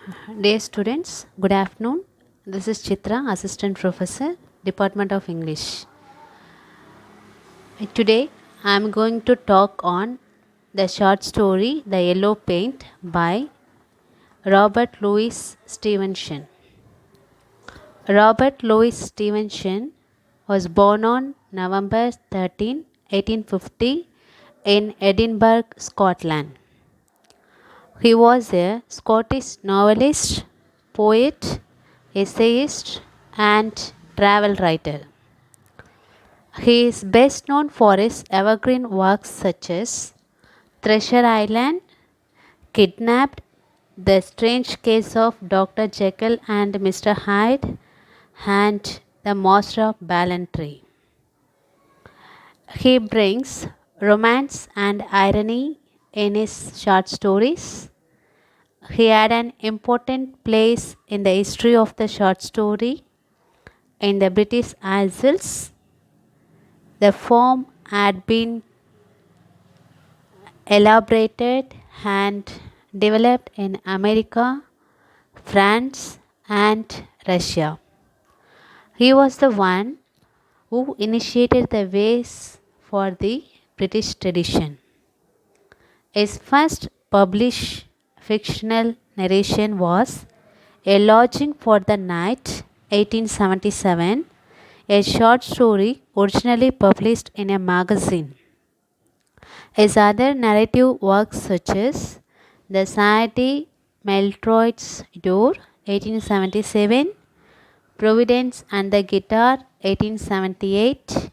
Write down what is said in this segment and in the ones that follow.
Dear students, good afternoon. This is Chitra, Assistant Professor, Department of English. Today I am going to talk on the short story The Yellow Paint by Robert Louis Stevenson. Robert Louis Stevenson was born on November 13, 1850 in Edinburgh, Scotland. He was a Scottish novelist, poet, essayist, and travel writer. He is best known for his evergreen works such as Treasure Island, Kidnapped, The Strange Case of Dr. Jekyll and Mr. Hyde, and The Master of Ballantrae. He brings romance and irony in his short stories. He had an important place in the history of the short story in the British Isles. The form had been elaborated and developed in America, France, and Russia. He was the one who initiated the ways for the British tradition. His first published fictional narration was A Lodging for the Night, 1877, a short story originally published in a magazine. His other narrative works such as The Society Meltroit's Door, 1877, Providence and the Guitar, 1878,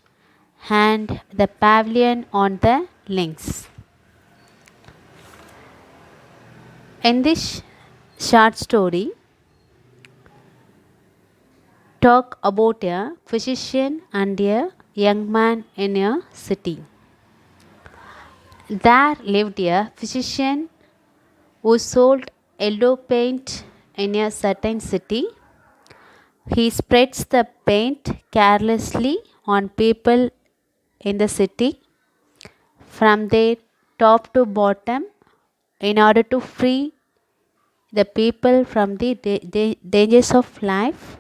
and The Pavilion on the Links. In this short story, talk about a physician and a young man in a city. There lived a physician who sold yellow paint in a certain city. He spreads the paint carelessly on people in the city from their top to bottom in order to free the people from the dangers of life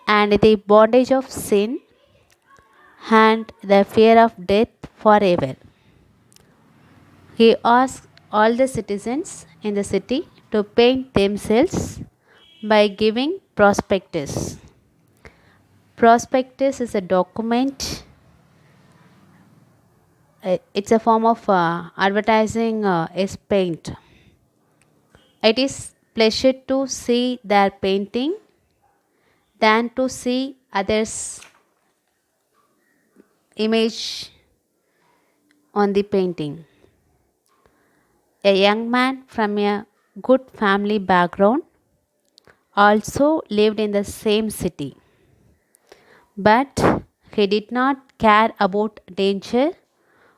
and the bondage of sin and the fear of death forever. He asks all the citizens in the city to paint themselves by giving prospectus. Prospectus is a document. It's a form of advertising is paint. It is pleasure to see their painting than to see others' image on the painting. A young man from a good family background also lived in the same city, but he did not care about danger,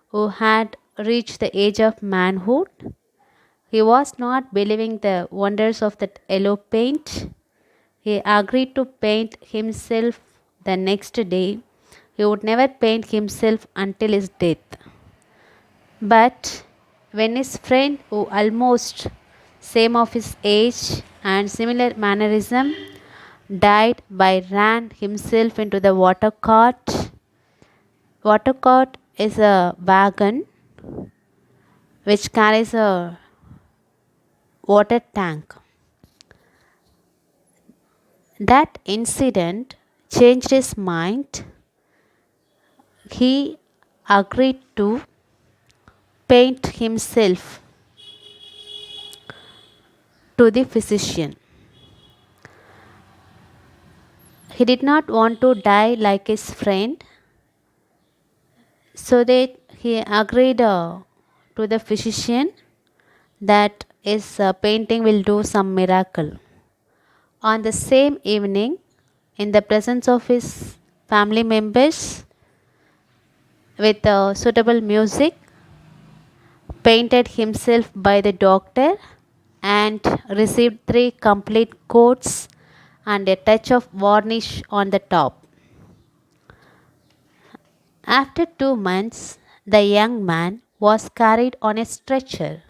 who had reached the age of manhood. He was not believing the wonders of that yellow paint. He agreed to paint himself the next day. He would never paint himself until his death. But when his friend, who almost same of his age and similar mannerism, died by ran himself into the water cart. Water cart is a wagon which carries a water tank. That incident changed his mind. He agreed to paint himself to the physician. He did not want to die like his friend, so that he agreed to the physician that his painting will do some miracle. On the same evening, in the presence of his family members, with suitable music, painted himself by the doctor and received 3 complete coats and a touch of varnish on the top. After 2 months, the young man was carried on a stretcher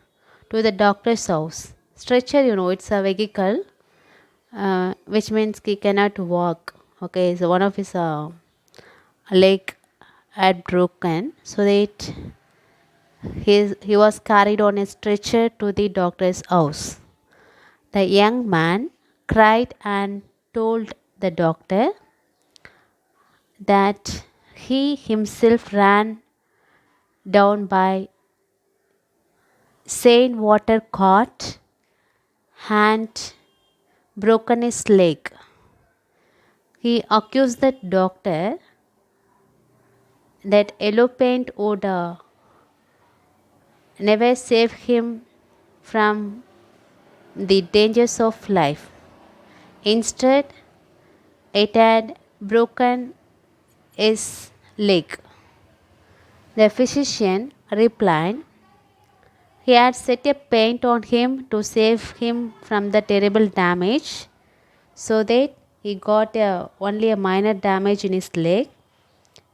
to the doctor's house. Stretcher, it's a vehicle, which means he cannot walk. Okay, so one of his leg had broken, so that he was carried on a stretcher to the doctor's house. The young man cried and told the doctor that he himself ran down by Saint water caught and broken his leg. He accused the doctor that yellow paint would never save him from the dangers of life. Instead, it had broken his leg. The physician replied he had set a paint on him to save him from the terrible damage, so that he got only a minor damage in his leg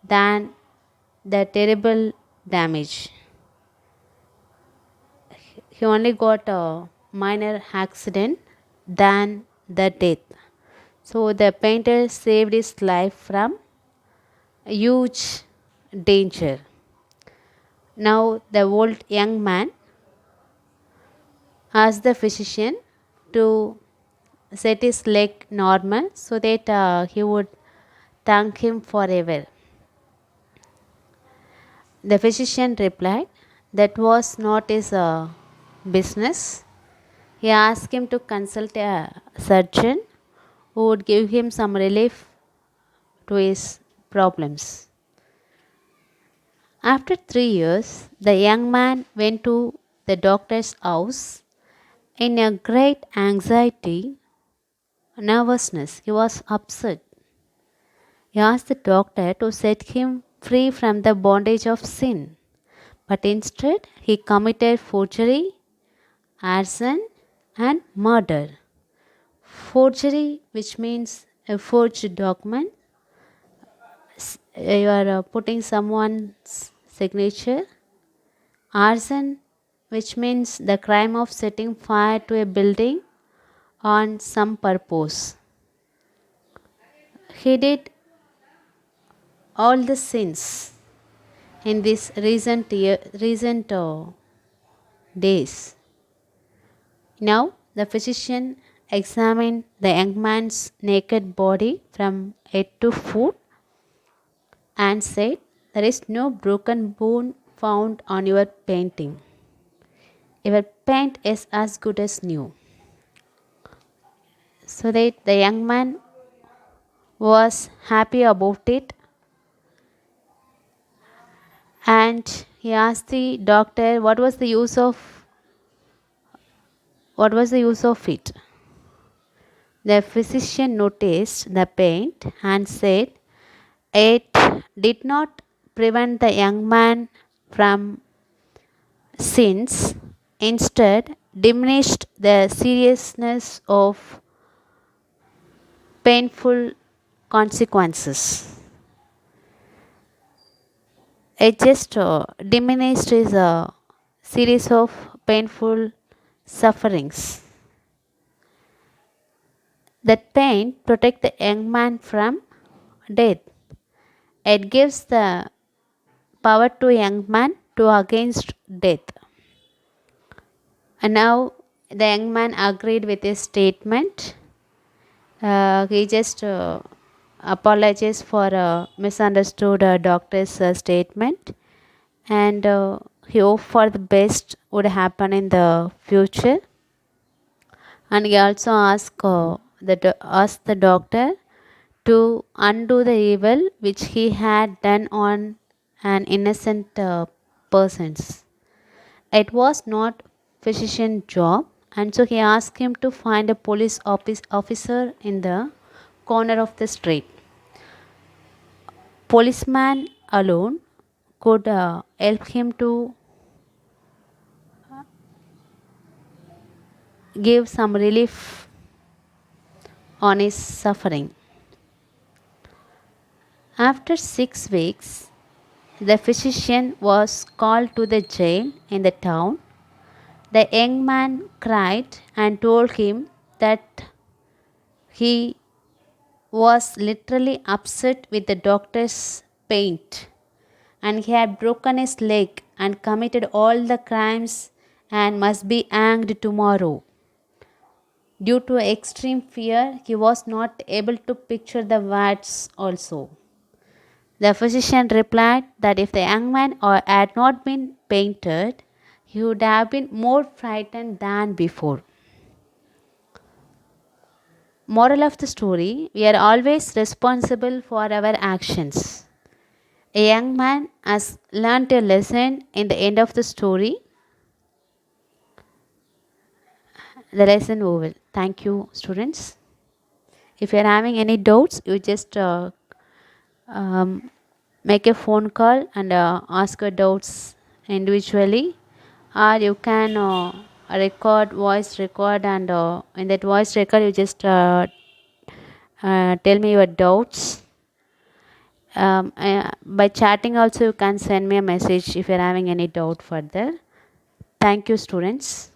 than the terrible damage. He only got a minor accident than the death. So the painter saved his life from a huge danger. Now the old young man asked the physician to set his leg normal so that he would thank him forever. The physician replied that was not his business. He asked him to consult a surgeon who would give him some relief to his problems. After 3 years, the young man went to the doctor's house in a great anxiety, nervousness. He was upset. He asked the doctor to set him free from the bondage of sin, but instead he committed forgery, arson, and murder. Forgery, which means a forged document, you are putting someone's signature. Arson, which means the crime of setting fire to a building on some purpose. He did all the sins in these recent days. Now the physician examined the young man's naked body from head to foot and said, there is no broken bone found on your painting. Your paint is as good as new. So that the young man was happy about it, and he asked the doctor what was the use of it. The physician noticed the paint and said it did not prevent the young man from sins, instead diminished the seriousness of painful consequences. It just diminished his series of painful sufferings. That pain protects the young man from death. It gives the power to a young man to against death. And now the young man agreed with his statement. He just apologized for misunderstood doctor's doctor's statement, and he hoped for the best would happen in the future. And he also asked the doctor to undo the evil which he had done on an innocent persons. It was not physician job, and so he asked him to find a police officer in the corner of the street. Policeman alone could help him to give some relief on his suffering. After 6 weeks, the physician was called to the jail in the town The young man cried and told him that he was literally upset with the doctor's paint, and he had broken his leg and committed all the crimes and must be hanged tomorrow. Due to extreme fear, he was not able to picture the words also. The physician replied that if the young man had not been painted, he would have been more frightened than before. Moral of the story: we are always responsible for our actions. A young man has learnt a lesson in the end of the story. The lesson over. Thank you, students. If you are having any doubts, you just um, make a phone call and ask your doubts individually, or you can record voice record, and in that voice record you just tell me your doubts. By chatting also you can send me a message if you're having any doubt further. Thank you, students.